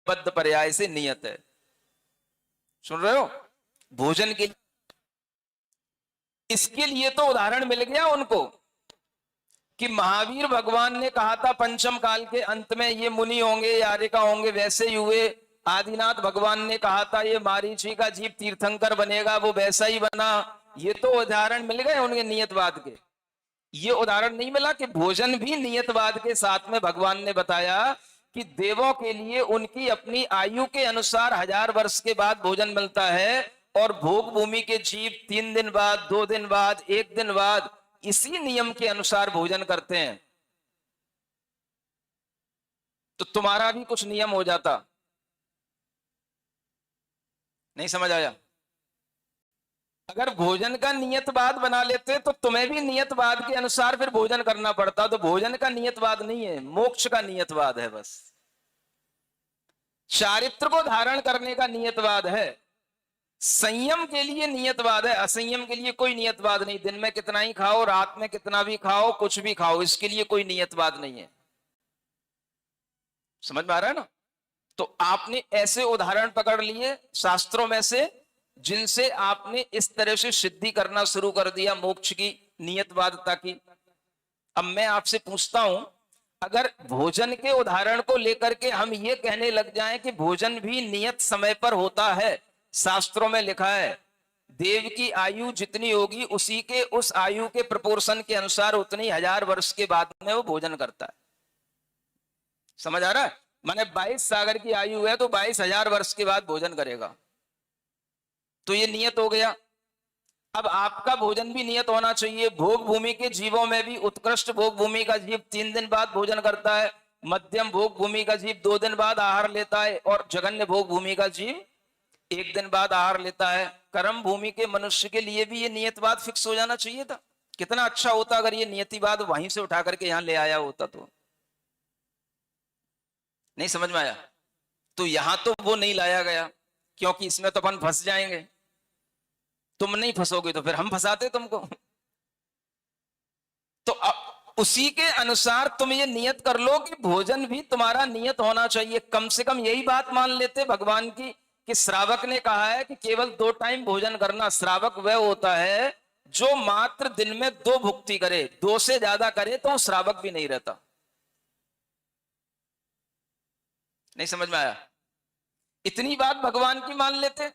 बद्ध पर्याय से नियत है। सुन रहे हो? भोजन के लिए, इसके लिए तो उदाहरण मिल गया उनको कि महावीर भगवान ने कहा था पंचम काल के अंत में ये मुनि होंगे, यारिका होंगे, वैसे ही हुए। आदिनाथ भगवान ने कहा था ये मारीची का जीव तीर्थंकर बनेगा, वो वैसा ही बना। ये तो उदाहरण मिल गए उनके नियतवाद के। ये उदाहरण नहीं मिला कि भोजन भी नियतवाद के साथ में भगवान ने बताया कि देवों के लिए उनकी अपनी आयु के अनुसार 1000 वर्ष के बाद भोजन मिलता है, और भोग भूमि के जीव 3 दिन बाद, 2 दिन बाद, 1 दिन बाद इसी नियम के अनुसार भोजन करते हैं। तो तुम्हारा भी कुछ नियम हो जाता। नहीं समझ आया? अगर भोजन का नियतवाद बना लेते तो तुम्हें भी नियतवाद के अनुसार फिर भोजन करना पड़ता। तो भोजन का नियतवाद नहीं है, मोक्ष का नियतवाद है बस। चारित्र को धारण करने का नियतवाद है, संयम के लिए नियतवाद है, असंयम के लिए कोई नियतवाद नहीं। दिन में कितना ही खाओ, रात में कितना भी खाओ, कुछ भी खाओ, इसके लिए कोई नियतवाद नहीं है। समझ में आ रहा है ना? तो आपने ऐसे उदाहरण पकड़ लिए शास्त्रों में से जिनसे आपने इस तरह से सिद्धि करना शुरू कर दिया मोक्ष की नियतवादता की। अब मैं आपसे पूछता हूं, अगर भोजन के उदाहरण को लेकर के हम ये कहने लग जाएं कि भोजन भी नियत समय पर होता है, शास्त्रों में लिखा है देव की आयु जितनी होगी उसी के उस आयु के प्रपोर्शन के अनुसार उतनी 1000 वर्ष के बाद में वो भोजन करता है। समझ आ रहा है? माने 22 सागर की आयु है तो 22,000 वर्ष के बाद भोजन करेगा, तो ये नियत हो गया। अब आपका भोजन भी नियत होना चाहिए। भोग भूमि के जीवों में भी उत्कृष्ट भोग भूमि का जीव 3 दिन बाद भोजन करता है, मध्यम भोग भूमि का जीव 2 दिन बाद आहार लेता है, और जघन्य भोग भूमि का जीव 1 दिन बाद आहार लेता है। कर्म भूमि के मनुष्य के लिए भी ये नियतवाद फिक्स हो जाना चाहिए था। कितना अच्छा होता अगर ये नियतिवाद वहीं से उठा करके यहां ले आया होता। तो नहीं समझ में आया? तो यहां तो वो नहीं लाया गया, क्योंकि इसमें तो अपन फंस जाएंगे। तुम नहीं फंसोगे तो फिर हम फंसाते तुमको। तो उसी के अनुसार तुम ये नियत कर लो कि भोजन भी तुम्हारा नियत होना चाहिए। कम से कम यही बात मान लेते भगवान की कि श्रावक ने कहा है कि केवल 2 टाइम भोजन करना। श्रावक वह होता है जो मात्र दिन में 2 भुक्ति करे, 2 से ज्यादा करे तो श्रावक भी नहीं रहता। नहीं समझ में आया? इतनी बात भगवान की मान लेते।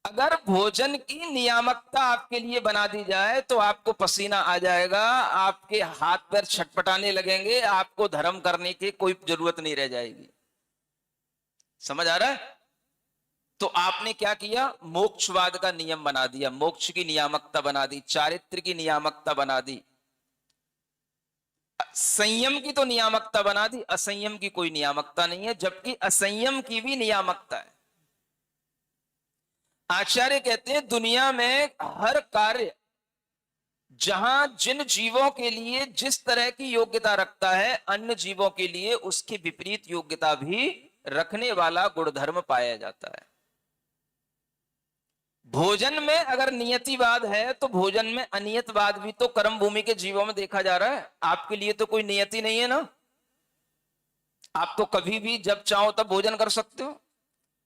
अगर भोजन की नियामकता आपके लिए बना दी जाए तो आपको पसीना आ जाएगा, आपके हाथ पैर छटपटाने लगेंगे, आपको धर्म करने की कोई जरूरत नहीं रह जाएगी। समझ आ रहा है? तो आपने क्या किया? मोक्षवाद का नियम बना दिया, मोक्ष की नियामकता बना दी, चारित्र की नियामकता बना दी, संयम की तो नियामकता बना दी, असंयम की कोई नियामकता नहीं है, जबकि असंयम की भी नियामकता है। आचार्य कहते हैं दुनिया में हर कार्य जहां जिन जीवों के लिए जिस तरह की योग्यता रखता है, अन्य जीवों के लिए उसकी विपरीत योग्यता भी रखने वाला गुणधर्म पाया जाता है। भोजन में अगर नियतिवाद है तो भोजन में अनियतवाद भी तो कर्म भूमि के जीवों में देखा जा रहा है। आपके लिए तो कोई नियति नहीं है ना। आप तो कभी भी जब चाहो तब भोजन कर सकते हो,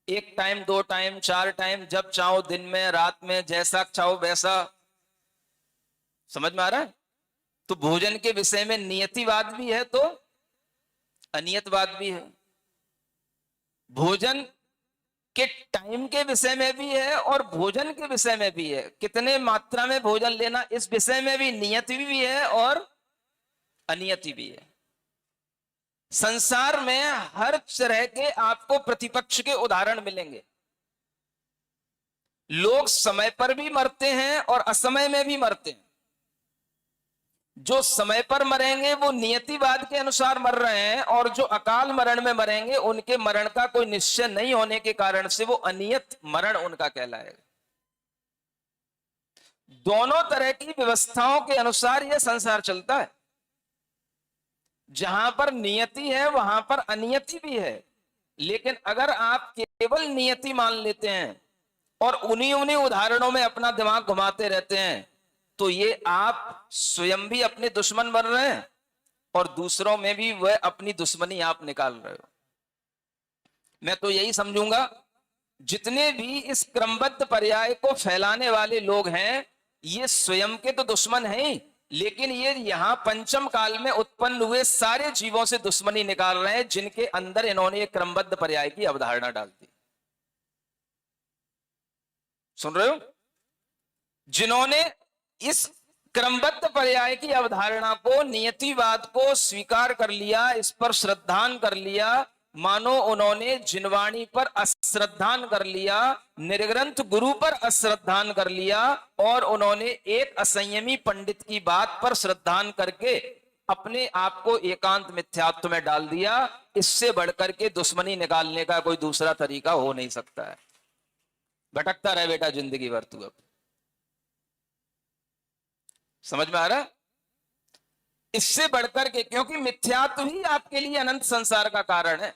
1 टाइम, 2 टाइम, 4 टाइम, जब चाहो, दिन में, रात में, जैसा चाहो वैसा। समझ में आ रहा है? तो भोजन के विषय में नियतिवाद भी है तो अनियतवाद भी है। भोजन के टाइम के विषय में भी है और भोजन के विषय में भी है। कितने मात्रा में भोजन लेना इस विषय में भी नियति भी है और अनियति भी है। संसार में हर तरह के आपको प्रतिपक्ष के उदाहरण मिलेंगे। लोग समय पर भी मरते हैं और असमय में भी मरते हैं। जो समय पर मरेंगे वो नियतिवाद के अनुसार मर रहे हैं, और जो अकाल मरण में मरेंगे उनके मरण का कोई निश्चय नहीं होने के कारण से वो अनियत मरण उनका कहलाएगा। दोनों तरह की व्यवस्थाओं के अनुसार यह संसार चलता है। जहां पर नियति है वहां पर अनियति भी है। लेकिन अगर आप केवल नियति मान लेते हैं और उन्हीं उन्हीं उदाहरणों में अपना दिमाग घुमाते रहते हैं तो ये आप स्वयं भी अपने दुश्मन बन रहे हैं और दूसरों में भी वह अपनी दुश्मनी आप निकाल रहे हो। मैं तो यही समझूंगा जितने भी इस क्रमबद्ध पर्याय को फैलाने वाले लोग हैं ये स्वयं के तो दुश्मन हैं ही, लेकिन ये यहां पंचम काल में उत्पन्न हुए सारे जीवों से दुश्मनी निकाल रहे हैं जिनके अंदर इन्होंने एक क्रमबद्ध पर्याय की अवधारणा डाल दी। सुन रहे हो? जिन्होंने इस क्रमबद्ध पर्याय की अवधारणा को, नियतिवाद को स्वीकार कर लिया, इस पर श्रद्धान कर लिया, मानो उन्होंने जिनवाणी पर अश्रद्धान कर लिया, निर्ग्रंथ गुरु पर अश्रद्धान कर लिया और उन्होंने एक असंयमी पंडित की बात पर श्रद्धान करके अपने आप को एकांत मिथ्यात्व में डाल दिया। इससे बढ़कर के दुश्मनी निकालने का कोई दूसरा तरीका हो नहीं सकता है। भटकता रहे बेटा जिंदगी भर तू। अब समझ में आ रहा है? इससे बढ़कर के, क्योंकि मिथ्यात्व ही आपके लिए अनंत संसार का कारण है।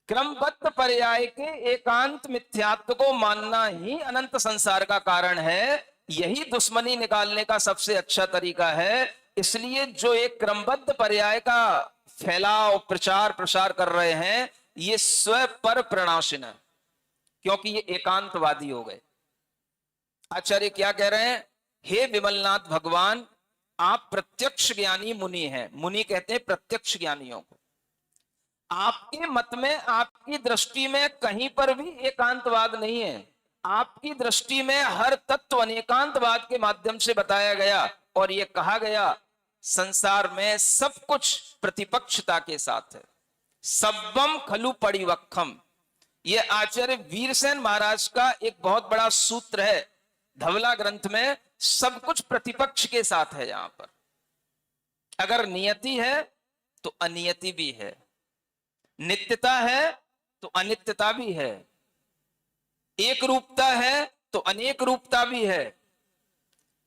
क्रमबद्ध पर्याय के एकांत मिथ्यात्व को मानना ही अनंत संसार का कारण है। यही दुश्मनी निकालने का सबसे अच्छा तरीका है। इसलिए जो एक क्रमबद्ध पर्याय का फैलाव, प्रचार प्रसार कर रहे हैं, ये स्व पर प्रणाशिन है, क्योंकि ये एकांतवादी हो गए। आचार्य क्या कह रहे हैं? हे विमलनाथ भगवान, आप प्रत्यक्ष ज्ञानी मुनि हैं। मुनि कहते हैं प्रत्यक्ष ज्ञानियों को। आपके मत में, आपकी दृष्टि में कहीं पर भी एकांतवाद नहीं है। आपकी दृष्टि में हर तत्व अनेकांतवाद के माध्यम से बताया गया और यह कहा गया संसार में सब कुछ प्रतिपक्षता के साथ है। सब्बम खलु परिवक्खम, यह आचार्य वीरसेन महाराज का एक बहुत बड़ा सूत्र है धवला ग्रंथ में। सब कुछ प्रतिपक्ष के साथ है। यहां पर अगर नियति है तो अनियति भी है, नित्यता है तो अनित्यता भी है, एक रूपता है तो अनेक रूपता भी है।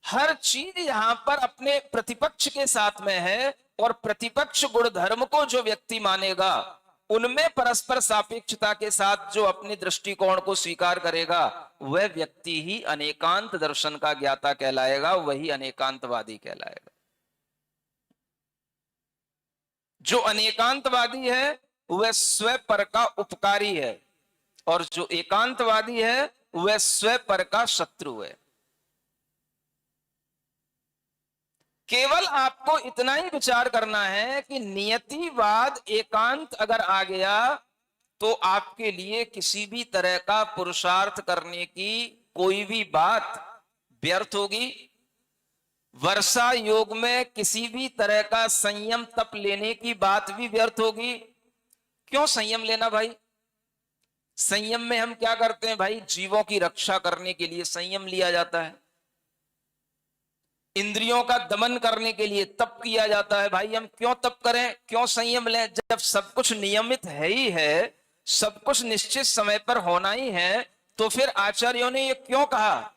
हर चीज यहां पर अपने प्रतिपक्ष के साथ में है और प्रतिपक्ष गुण धर्म को जो व्यक्ति मानेगा, उनमें परस्पर सापेक्षता के साथ जो अपने दृष्टिकोण को स्वीकार करेगा, वह व्यक्ति ही अनेकांत दर्शन का ज्ञाता कहलाएगा, वही अनेकांतवादी कहलाएगा। जो अनेकांतवादी है वह स्व पर का उपकारी है और जो एकांतवादी है वह स्व पर का शत्रु है। केवल आपको इतना ही विचार करना है कि नियतिवाद एकांत अगर आ गया तो आपके लिए किसी भी तरह का पुरुषार्थ करने की कोई भी बात व्यर्थ होगी। वर्षा योग में किसी भी तरह का संयम तप लेने की बात भी व्यर्थ होगी। क्यों संयम लेना भाई? संयम में हम क्या करते हैं भाई? जीवों की रक्षा करने के लिए संयम लिया जाता है, इंद्रियों का दमन करने के लिए तप किया जाता है। भाई हम क्यों तप करें, क्यों संयम लें? जब सब कुछ नियमित है ही है, सब कुछ निश्चित समय पर होना ही है, तो फिर आचार्यों ने ये क्यों कहा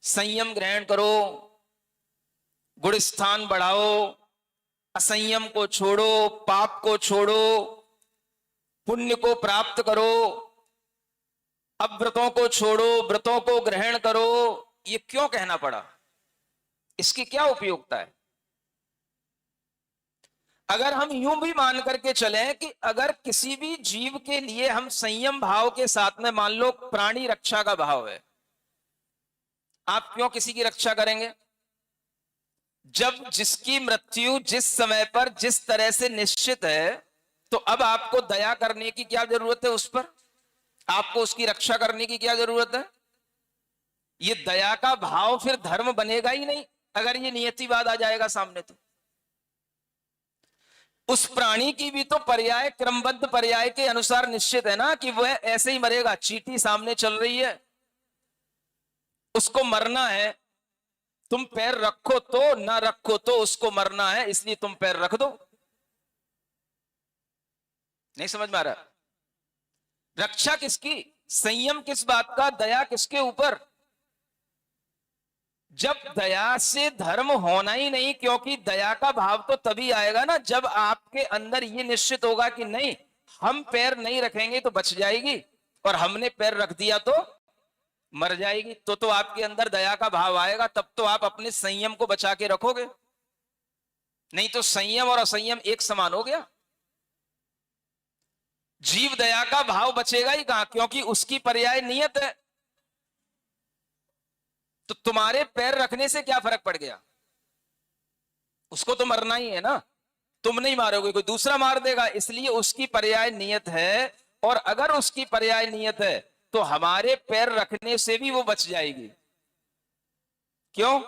संयम ग्रहण करो, गुण स्थान बढ़ाओ, असंयम को छोड़ो, पाप को छोड़ो, पुण्य को प्राप्त करो, अव्रतों को छोड़ो, व्रतों को ग्रहण करो? ये क्यों कहना पड़ा? इसकी क्या उपयोगिता है? अगर हम यूं भी मान करके चलें कि अगर किसी भी जीव के लिए हम संयम भाव के साथ में, मान लो प्राणी रक्षा का भाव है, आप क्यों किसी की रक्षा करेंगे? जब जिसकी मृत्यु जिस समय पर जिस तरह से निश्चित है, तो अब आपको दया करने की क्या जरूरत है उस पर? आपको उसकी रक्षा करने की क्या जरूरत है? ये दया का भाव फिर धर्म बनेगा ही नहीं अगर ये नियतिवाद आ जाएगा सामने। तो उस प्राणी की भी तो पर्याय, क्रमबद्ध पर्याय के अनुसार निश्चित है ना कि वह ऐसे ही मरेगा। चींटी सामने चल रही है, उसको मरना है, तुम पैर रखो तो ना रखो तो उसको मरना है, इसलिए तुम पैर रख दो। नहीं समझ में आ रहा? रक्षा किसकी? संयम किस बात का? दया किसके ऊपर? जब दया से धर्म होना ही नहीं, क्योंकि दया का भाव तो तभी आएगा ना जब आपके अंदर ये निश्चित होगा कि नहीं, हम पैर नहीं रखेंगे तो बच जाएगी और हमने पैर रख दिया तो मर जाएगी। तो आपके अंदर दया का भाव आएगा, तब तो आप अपने संयम को बचा के रखोगे। नहीं तो संयम और असंयम एक समान हो गया। जीव दया का भाव बचेगा ही कहां, क्योंकि उसकी पर्याय नियत है। तो तुम्हारे पैर रखने से क्या फर्क पड़ गया, उसको तो मरना ही है ना, तुम नहीं मारोगे, कोई दूसरा मार देगा, इसलिए उसकी पर्याय नियत है। और अगर उसकी पर्याय नियत है तो हमारे पैर रखने से भी वो बच जाएगी। क्यों?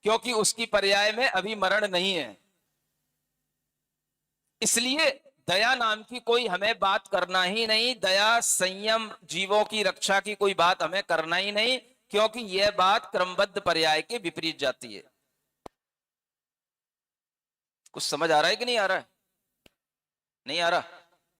क्योंकि उसकी पर्याय में अभी मरण नहीं है। इसलिए दया नाम की कोई हमें बात करना ही नहीं, दया संयम जीवों की रक्षा की कोई बात हमें करना ही नहीं, क्योंकि यह बात क्रमबद्ध पर्याय के विपरीत जाती है। कुछ समझ आ रहा है कि नहीं आ रहा है? नहीं आ रहा?